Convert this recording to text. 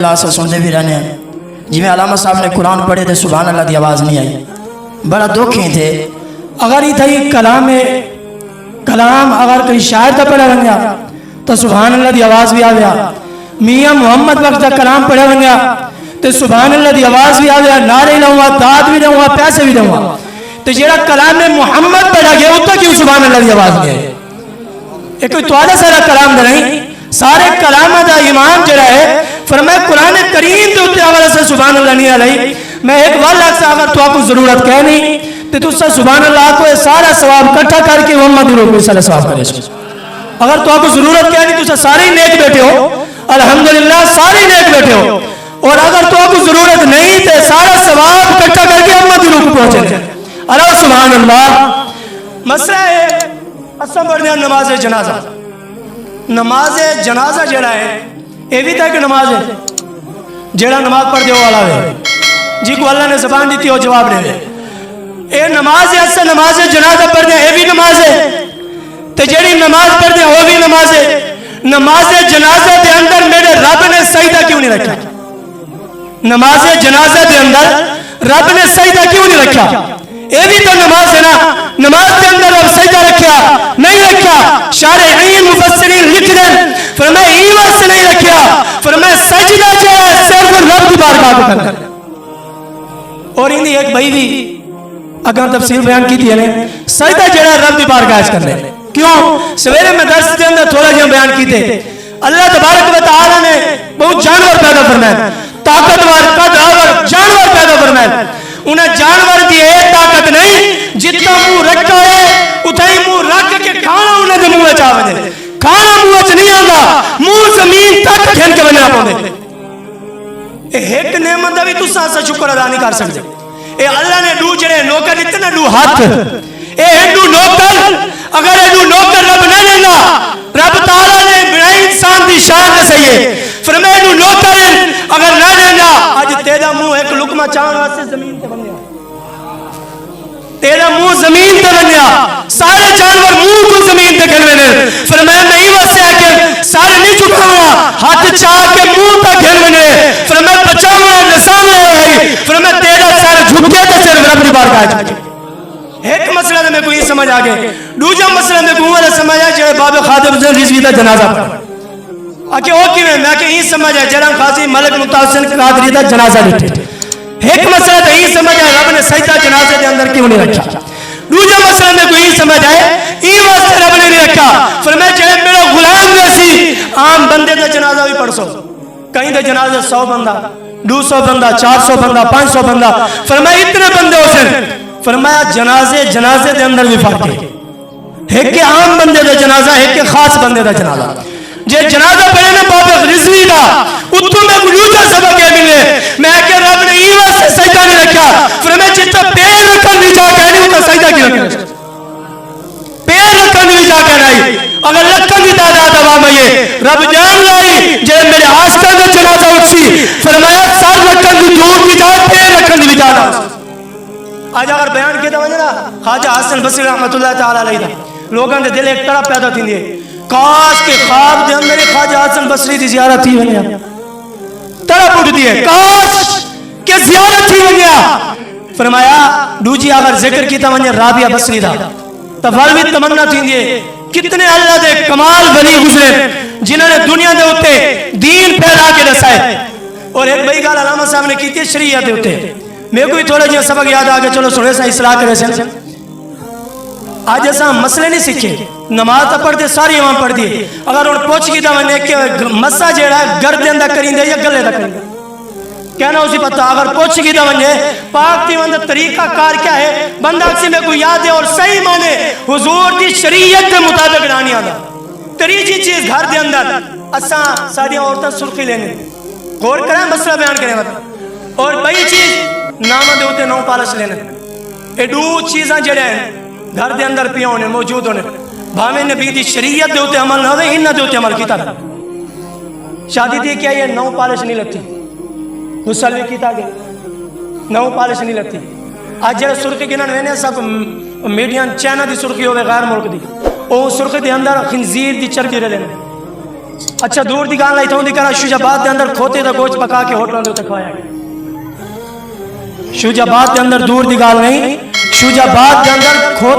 اللہ سے سنتے بھی رہنے ہیں جی میں علامہ صاحب نے قرآن پڑھے تھے سبحان اللہ دی آواز نہیں آئی بڑا دکھ ہی تھے اگر ہی تھی کلام اگر کوئی شاعر کا پڑھا بن گیا تو سبحان اللہ دی آواز بھی آ گیا میاں محمد وقت کا کلام پڑھا بن گیا تو سبحان اللہ دی آواز بھی آ گیا نعرے لوں گا داد بھی دوں گا پیسے بھی دوں گا تو جیڑا کلام محمد پڑھا گیا اتنا کیوں سبحان اللہ دی آواز نہیں آئی یہ کوئی توڑا سارا کلام دے نہیں سارے کلام دا امام جڑا ہے فرمائے قرآن کریم دے اتنے آواز سے سبحان اللہ نہیں علیہ میں ایک واللہ سے اگر تو آپ کو ضرورت کہہ نہیں تو تو سے سبحان اللہ کو سارا ثواب کٹھا کر کے محمد رسول صلی اللہ ثواب کرے اگر تو آپ کو ضرورت کہہ نہیں تو سے سارے نیک بیٹھے ہو الحمدللہ سارے نیک بیٹھے ہو اور اگر تو آپ کو ضرورت نہیں تو سارا ثواب کٹھا کر کے محمد رسول کو پہنچے اللہ سبحان اللہ مسئلہ ہے اسم پڑھنے نماز جنازہ نماز جنازہ جڑا ہے یہ بھی تھا کہ نماز ہے جڑا نماز پڑھ دے وہ والا ہے جی کو اللہ نے زبان دیتی ہو جواب دے اے نماز ہے اصل نماز جنازہ پڑھ دے یہ بھی نماز ہے تے جڑی نماز پڑھ دے وہ بھی نماز ہے نماز جنازہ دے اندر میرے رب نے سجدہ کیوں نہیں رکھا نماز جنازہ دے اندر رب نے سجدہ کیوں نہیں رکھا یہ بھی تو نماز ہے نا نماز کے اندر رب سجدہ رکھا نہیں رکھا شارحین مفسرین لکھ دیں فرمائے ایمان سے نہیں رکھا فرمائے سجدہ جو ہے صرف رب کی بارگاہ کو کرنا اور انہی ایک بھائی بھی اگر تفسیر بیان کی تھی سجدہ جو ہے رب کی بارگاہ اس کرنے کیوں سویرے میں درس کے اندر تھوڑا جو بیان کی تھے اللہ تبارک و تعالی نے بہت جانور پیدا فرمائے طاقتور قدر جانور پیدا فرمائے انہیں جانور کی ایک طاقت نہیں جتنا منہ رکھا ہے اتھائی منہ رکھ کے کھانا انہیں دے منہ چاہ دے کھانا منہ چ نہیں آتا منہ زمین تک کھیل کے بنا پاؤں ایک نعمت بھی تو سا شکر ادا نہیں کر سکتے اے اللہ نے دو جڑے نوکر دیتے نا دو ہاتھ اے ہندو نوکر اگر ہندو نوکر رب نہ لینا رب تعالیٰ نے بنائی انسان دی شان نے سہیے فرمائے ہندو نوکر اگر نہ لینا آج تیرا منہ ایک لکمہ چاہن واسے زمین تے بن گیا تیرا منہ زمین تے بن گیا سارے جانور منہ کو زمین تے کھل بنے فرمایا میں ہی واسے ہے کہ سارے نہیں چکاؤں ہاتھ چاہ کے منہ تے کھل بنے فرمایا بچاؤں نسان لے رہی فرمایا تیرا سارے جھکے تے صرف رب دی بارگاہ چکے ایک مسئلہ میں کوئی سمجھ آگے دوجہ مسئلہ میں کوئی سمجھ آئے جڑے باب خادم سے رضوی دا جنازہ پڑھا آکے وہ کی میں کہ ہی سمجھ آئے جران خاصی ملک متاثن قادری دا جنازہ لٹھے ایک مسئلہ تو ہی سمجھ آئے رب نے سجدہ جنازے دے اندر کیوں نہیں رکھا دوجہ مسئلہ میں کوئی سمجھ آئے ہی واسطے رب نے نہیں رکھا فرمائے جڑے میرا غلام جیسی عام بندے دا جنازہ بھی پڑھ سو کہیں دے جنازے 100 بندہ 200 بندہ 400 بندہ 500 بندہ فرمائے اتنے بندے ہو سے فرمایا جنازے دے اندر بھی فرق ہے ایک کہ عام بندے دا جنازہ ایک کہ خاص بندے دا جنازہ جے جنازہ پڑھے نا باب رضوی دا اتوں میں گلوچہ سبق ہے ملے میں کہ رب نے ایوہ سے سجدہ نہیں رکھا فرمایا جتا پیر رکھن بھی جا کہنی ہوتا سجدہ کی رکھا پیر رکھن بھی جا کہنی اگر لکھن بھی تعداد عوام ہے رب جان لائی جے میرے آسکر دا جنازہ اٹھسی فرمایا سر رکھن بھی دور بھی جا پیر رکھن بھی جا آج اگر بیان کیا تھا نا خواجہ حسن بصری رحمت اللہ تعالیٰ علیہ لوگاں دے دل ایک طرح پیدا تھی دیئے کاش کے خواب دے اندر خواجہ حسن بصری دی زیارت تھی بنیا طرح اٹھ دیئے کاش کے زیارت تھی بنیا فرمایا دوجی اگر ذکر کی تھا بنیا رابعہ بصری دا تفالوی تمنا تھی دیئے کتنے اللہ دے کمال بنی گزرے جنہوں نے دنیا دے ہوتے دین پھیلا کے دسائے اور ایک بھائی گال علامہ صاحب نے کی تھی شریعت دے ہوتے میں کوئی تھوڑا جہاں سبق یاد آگے چلو سنے سا اصلاح کرے سے آج ایسا مسئلے نہیں سکھے نماز پڑھ دے ساری امام پڑھ دیئے اگر ان پوچھ کی دعوے کہ مسا جیڑا گرد اندہ کریں دے یا گلے دا کریں دے کہنا اسی پتہ اگر پوچھ کی دعوے پاک دیوان دا طریقہ کار کیا ہے بندہ اکسی میں کوئی یاد ہے اور صحیح مانے حضور کی شریعت کے مطابق رانی آدھا تریجی چیز گھر دے اندر اساں ساری عورتیں سرخی لینے غور کریں مسئلہ بیان کریں مطلب اور بئی چیز نامہ دے ہوتے نو پالش لینے اے دو چیزاں جڑے ہیں گھر دے اندر پیا ہونے موجود ہونے بھاویں نبی دی شریعت دے ہوتے عمل نہ ہوئے ہن نہ دے ہوتے عمل کیتا تھا شادی دی کیا یہ نو پالش نہیں لگتی غسل بھی کیتا گیا نو پالش نہیں لگتی آج جڑے سرخی گنن وینے سب میڈین چائنا دی سرخی ہوئے غیر ملک دی او سرخی دے اندر خنزیر دی چربی رہ لینے اچھا دور دی گل اتوں دی کرا شوجاباد دے اندر کھوتے دا گوشت پکا کے ہوٹلاں دے تے کھوایا گیا شوجاباد دے اندر دور دی گل نہیں شوجاباد دے اندر کھوتے